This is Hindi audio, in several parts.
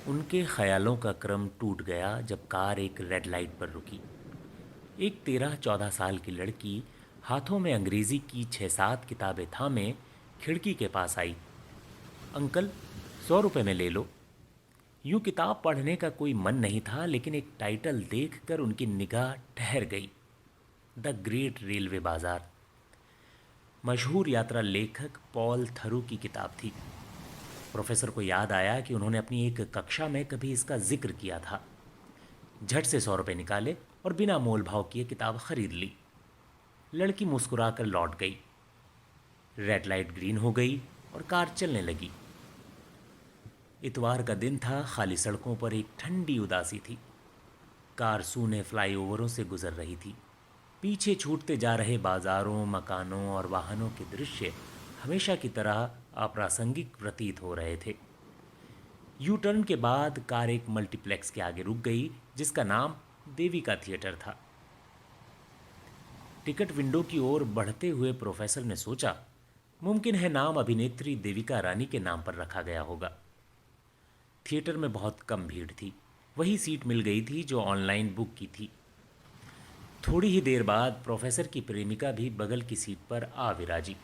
उनके ख्यालों का क्रम टूट गया जब कार एक रेड लाइट पर रुकी। एक 13-14 साल की लड़की हाथों में अंग्रेजी की 6-7 किताबें थामे खिड़की के पास आई। अंकल, 100 रुपये में ले लो। यूं किताब पढ़ने का कोई मन नहीं था, लेकिन एक टाइटल देखकर उनकी निगाह ठहर गई। द ग्रेट रेलवे बाजार। मशहूर यात्रा लेखक पॉल थरू की किताब थी। प्रोफेसर को याद आया कि उन्होंने अपनी एक कक्षा में कभी इसका जिक्र किया था। झट से 100 रुपये निकाले और बिना मोल भाव किए किताब खरीद ली। लड़की मुस्कुराकर लौट गई। रेड लाइट ग्रीन हो गई और कार चलने लगी। इतवार का दिन था। खाली सड़कों पर एक ठंडी उदासी थी। कार सूने फ्लाईओवरों से गुजर रही थी। पीछे छूटते जा रहे बाजारों, मकानों और वाहनों के दृश्य हमेशा की तरह अप्रासंगिक प्रतीत हो रहे थे। यू टर्न के बाद कार एक मल्टीप्लेक्स के आगे रुक गई, जिसका नाम देविका थिएटर था। टिकट विंडो की ओर बढ़ते हुए प्रोफेसर ने सोचा, मुमकिन है नाम अभिनेत्री देविका रानी के नाम पर रखा गया होगा। थिएटर में बहुत कम भीड़ थी। वही सीट मिल गई थी जो ऑनलाइन बुक की थी। थोड़ी ही देर बाद प्रोफेसर की प्रेमिका भी बगल की सीट पर आ विराजी।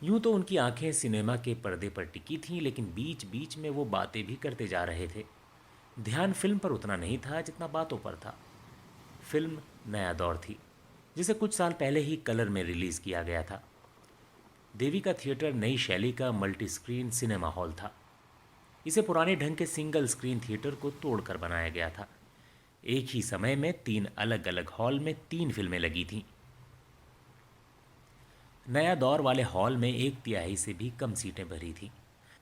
यूं तो उनकी आंखें सिनेमा के पर्दे पर टिकी थीं, लेकिन बीच बीच में वो बातें भी करते जा रहे थे। ध्यान फिल्म पर उतना नहीं था जितना बातों पर था। फिल्म नया दौर थी, जिसे कुछ साल पहले ही कलर में रिलीज़ किया गया था। देविका थिएटर नई शैली का मल्टी स्क्रीन सिनेमा हॉल था। इसे पुराने ढंग के सिंगल स्क्रीन थिएटर को तोड़कर बनाया गया था। एक ही समय में 3 अलग अलग हॉल में 3 फिल्में लगी थीं। नया दौर वाले हॉल में 1/3 से भी कम सीटें भरी थीं।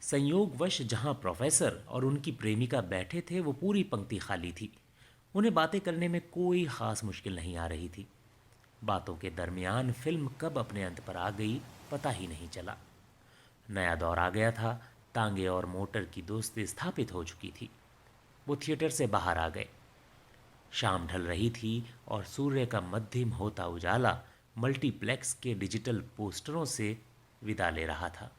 संयोगवश जहां प्रोफेसर और उनकी प्रेमिका बैठे थे, वो पूरी पंक्ति खाली थी। उन्हें बातें करने में कोई ख़ास मुश्किल नहीं आ रही थी। बातों के दरमियान फिल्म कब अपने अंत पर आ गई, पता ही नहीं चला। नया दौर आ गया था। तांगे और मोटर की दोस्ती स्थापित हो चुकी थी। वो थिएटर से बाहर आ गए। शाम ढल रही थी और सूर्य का मध्यम होता उजाला मल्टीप्लेक्स के डिजिटल पोस्टरों से विदा ले रहा था।